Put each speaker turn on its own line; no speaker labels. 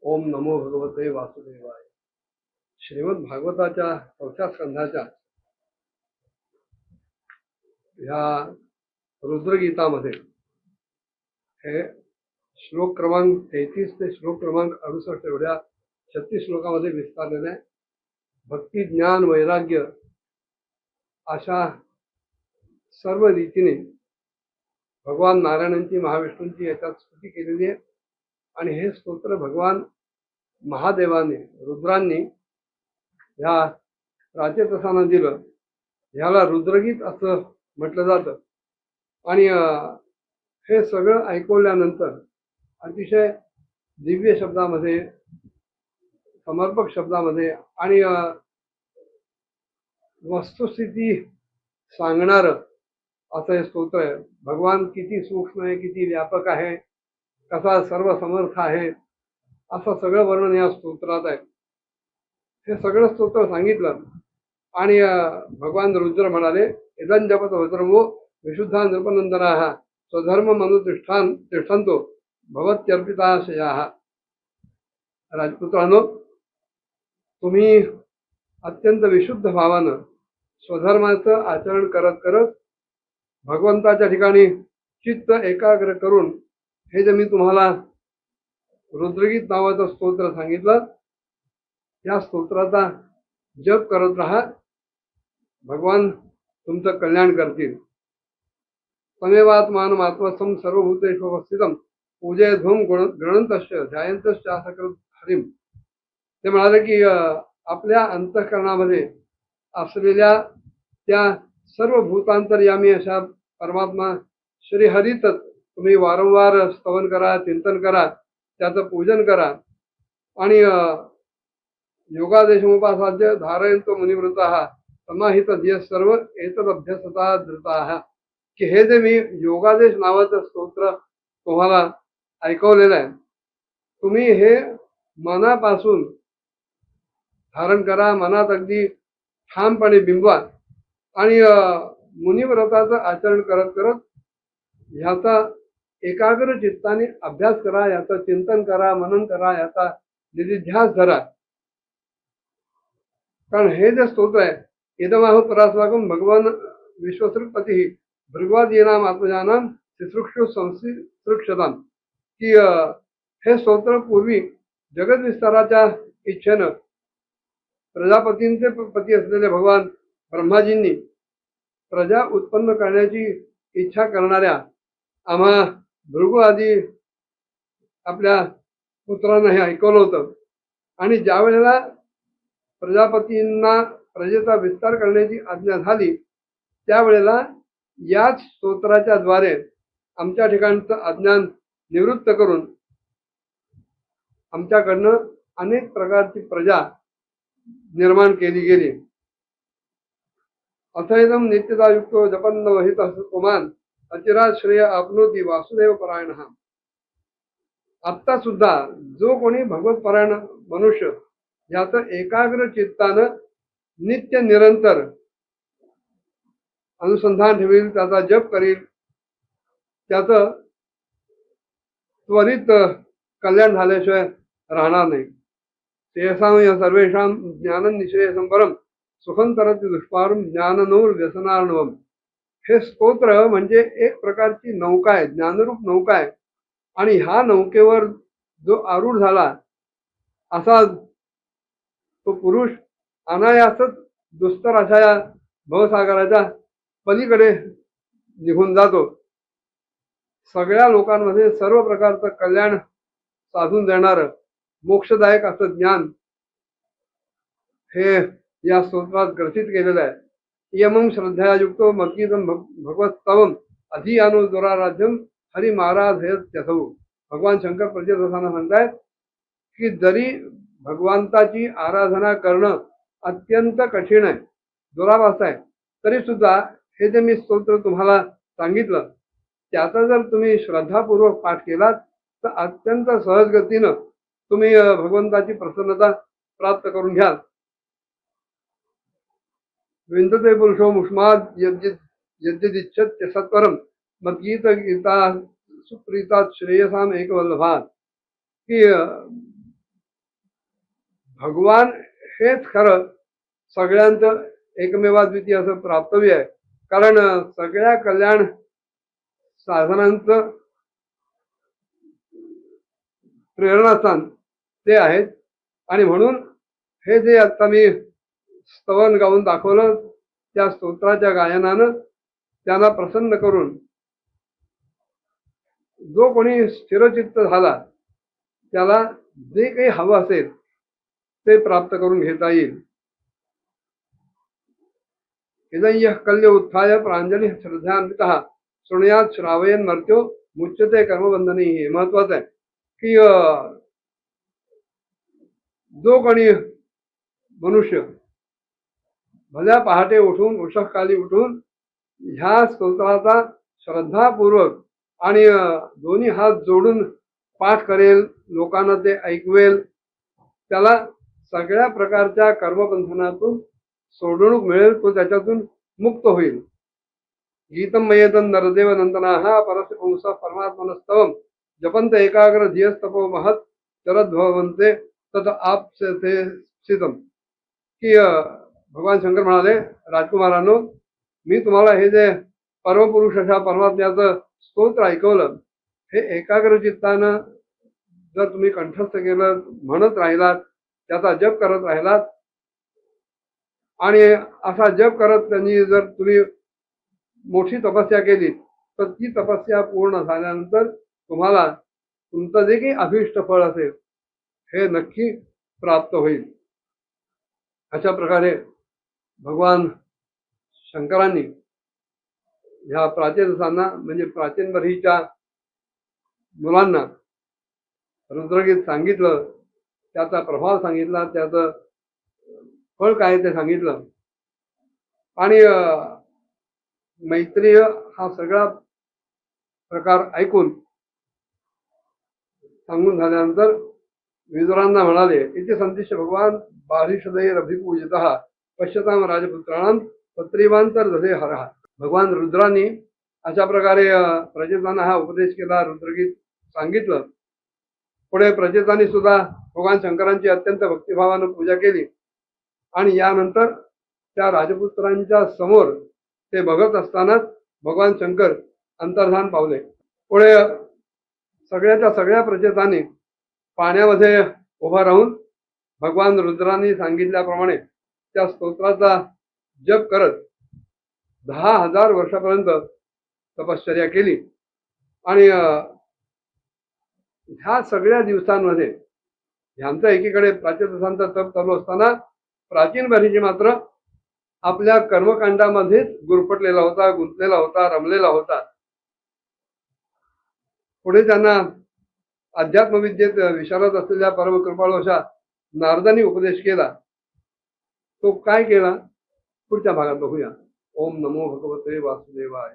ओम नमो भगवते वासुदेवाय. श्रीमद भागवताच्या 4थ्या स्कंधाच्या ह्या रुद्रगीतामध्ये हे श्लोक क्रमांक 33 ते श्लोक क्रमांक 68 एवढ्या 36 श्लोकामध्ये विस्तारलेले भक्ती, ज्ञान, वैराग्य अशा सर्व रीतीने भगवान नारायणांची, महाविष्णूंची याच्यात स्तुती केलेली आहे. आणि हे स्तोत्र भगवान महादेवाने, रुद्रांनी ह्या राचेतसांना दिलं. ह्याला रुद्रगीत असं म्हटलं जातं. आणि हे सगळं ऐकवल्यानंतर अतिशय दिव्य शब्दामध्ये, समर्पक शब्दामध्ये आणि वस्तुस्थिती सांगणार असं हे स्तोत्र आहे. भगवान किती सूक्ष्म आहे, किती व्यापक आहे, कसा सर्व समर्थ आहे, असं सगळं वर्णन या स्तोत्रात आहे. हे सगळं स्तोत्र सांगितलं आणि भगवान रुद्र म्हणाले, इदं जपत वज्रमो विशुद्धा नृपनंदनाः स्वधर्म मनुतिष्ठान तिष्ठन्तो भवत्यर्पिताशयाः. राजपुत्रांनो, तुम्ही अत्यंत विशुद्ध भावानं स्वधर्माचं आचरण करत करत भगवंताच्या ठिकाणी चित्त एकाग्र करून हे जे मी तुम्हाला रुद्रगीत नावाचं स्तोत्र सांगितलं, या स्तोत्राचा जप करत राहा. भगवान तुमचं कल्याण करतील. तमेवात्मानम् आत्मस्थं सर्वभूतेषु अवस्थितं पूजयध्वं गणन्तश्च ध्यायन्तश्च असकृत हरिं. ते म्हणाले की आपल्या अंतःकरणामध्ये असलेल्या त्या सर्व भूतांतर्यामी अशा परमात्मा श्रीहरीच तुम्ही वारंवार स्तवन करा, चिंतन करा, त्याचं पूजन करा. आणि योगादेशमुपासाद्य धारयन्तो मुनिवृत्ताः समाहित धियः सर्व एतदभ्यसता धृताः. की हे जे मी योगादेश नावाचं स्तोत्र तुम्हाला ऐकवलेलं आहे, तुम्ही हे मनापासून धारण करा, मनात अगदी ठामपणे बिंबवा आणि मुनिव्रताचं आचरण करत करत ह्याचा एकाग्र चित्ताने अभ्यास करा, याचं चिंतन करा, मनन करा, याचा निधिध्यास धरा. कारण हे जे स्तोत्र आहे, इदमाह परास्वाकम भगवान विश्वसृपती भृगवादीनाम आत्मजानाम शुश्रूषु संसृक्षताम. की हे स्तोत्र पूर्वी जगत विस्ताराच्या इच्छेनं प्रजापतींचे पती असलेले भगवान ब्रह्माजींनी प्रजा उत्पन्न करण्याची इच्छा करणाऱ्या आम्हा भृगु आदी आपल्या पुत्रांना हे ऐकवलं होतं. आणि ज्या वेळेला प्रजापतींना प्रजेचा विस्तार करण्याची आज्ञा झाली, त्यावेळेला याच स्तोत्राच्या द्वारे आमच्या ठिकाणचं अज्ञान निवृत्त करून आमच्याकडनं अनेक प्रकारची प्रजा निर्माण केली गेली. अथैदम नित्यदायुक्तो जपन्न वहित पुमान अचिरात श्रेय आपनोती वासुदेव परायणः. आत्ता सुद्धा जो कोणी भगवत परायण मनुष्य याचं एकाग्र चित्तानं नित्य निरंतर अनुसंधान ठेवील, त्याचा जप करील, त्याचं त्वरित कल्याण झाल्याशिवाय राहणार नाही. तेषां या सर्वेषां ज्ञानं निश्रेयसं परम सुखं तरति दुष्पारं ज्ञाननौर व्यसनार्णवम. हे स्तोत्र म्हणजे एक प्रकारची नौका आहे, ज्ञानरूप नौका आहे. आणि ह्या नौकेवर जो आरूढ झाला असा तो पुरुष अनायासच दुस्तर अशा या भवसागराच्या पलीकडे निघून जातो. सगळ्या लोकांमध्ये सर्व प्रकारचं कल्याण साधून देणारं मोक्षदायक असं ज्ञान हे या स्तोत्रात ग्रथित केलेलं आहे. यमं श्रद्धयायुक्तो मद्गीतं भगवत्तवम अधियानो दुराराध्यम हरी महाराधयत्यसौ. भगवान शंकर प्रचेतसांना सांगतायत की जरी भगवंताची आराधना करणं अत्यंत कठीण आहे, दुराभास आहे, तरी सुद्धा हे जे मी स्तोत्र तुम्हाला सांगितलं, त्याचा जर तुम्ही श्रद्धापूर्वक पाठ केलात तर अत्यंत सहजगतीनं तुम्ही भगवंताची प्रसन्नता प्राप्त करून घ्याल. विंदते पुरुषो मुष्माद यद्यदिच्छत्य सत्वरम मद्गीत गीता सुप्रीतात श्रेयसाम एकवल्लभात. की भगवान हेच खरं सगळ्यांचं एकमेवाद्वितीय असं प्राप्तव्य आहे. कारण सगळ्या कल्याण साधनांचं प्रेरणास्थान ते आहेत. आणि म्हणून हे जे आता मी स्तवन गाऊन दाखवलं, त्या स्तोत्राच्या गायनानं त्यांना प्रसन्न करून जो कोणी स्थिरचित्त झाला त्याला जे काही हवं असेल ते प्राप्त करून घेता येईल. इदय्य कल्य उत्थाय प्रांजली श्रद्धान्वितः शृणुयात श्रावयन मर्त्यो मुच्यते कर्मबंधनी. हे महत्वाचं आहे की जो कोणी मनुष्य भल्या पहाटे उठून उषःकाली उठून ह्या स्तोत्राचा श्रद्धापूर्वक आणि दोन्ही हात जोडून पाठ करेल, लोकांना ते ऐकवेल, त्याला सगळ्या प्रकारच्या कर्मबंधनातून सोडवणूक मिळेल, तो त्याच्यातून मुक्त होईल. गीतम मयेतन नरदेव नंदनाः परस्य पुंसः परमात्मनस्तवम जपंत एकाग्र धियस्तपो महत् शरद्भवन्ते तत आपसे स्थितम. की भगवान शंकर म्हणाले, राजकुमारांनो, मी तुम्हाला हे जे परमपुरुष अशा परमात्म्याचं स्तोत्र ऐकवलं, हे एकाग्र चित्तानं जर तुम्ही कंठस्थ केलं, म्हणत राहिलात, त्याचा जप करत राहिलात, आणि असा जप करत त्यांनी जर तुम्ही मोठी तपस्या केली, तर ती तपस्या पूर्ण झाल्यानंतर तुम्हाला तुमचं जे काही अभिष्ट फळ असेल हे नक्की प्राप्त होईल. अशा प्रकारे भगवान शंकरांनी ह्या प्राचीनसांना म्हणजे प्राचीन बरीच्या मुलांना रुद्रगीत सांगितलं, त्याचा प्रभाव सांगितला, त्याचं फळ काय ते सांगितलं. आणि मैत्रेय हा सगळा प्रकार ऐकून सांगून झाल्यानंतर विदुरांना म्हणाले, इथे संदेश भगवान बारिषदैर अभिपूजितः पश्यताम राजपुत्राणां पत्रीवांतर जसे हरहा. भगवान रुद्रांनी अशा प्रकारे प्रजेतांना हा उपदेश केला, रुद्रगीत सांगितलं. पुढे प्रजेतांनी सुद्धा भगवान शंकरांची अत्यंत भक्तिभावानं पूजा केली. आणि यानंतर त्या राजपुत्रांच्या समोर ते बघत असतानाच भगवान शंकर अंतर्धान पावले. पुढे सगळ्याच्या सगळ्या प्रजेतांनी पाण्यामध्ये उभा राहून भगवान रुद्रांनी सांगितल्याप्रमाणे त्या स्तोत्राचा जप करत 10,000 वर्षापर्यंत तपश्चर्या केली. आणि ह्या सगळ्या दिवसांमध्ये ह्यांचा एकीकडे प्राचीनसांचा तप चालू असताना प्राचीन बरीची मात्र आपल्या कर्मकांडामध्येच गुरफटलेला होता, गुंतलेला होता, रमलेला होता. पुढे त्यांना अध्यात्मविद्येत विशारद असलेल्या परमकृपाळू अशा नारदांनी उपदेश केला. तो काय केला पुढच्या भागात बघूया. ओम नमो भगवते वासुदेवाय.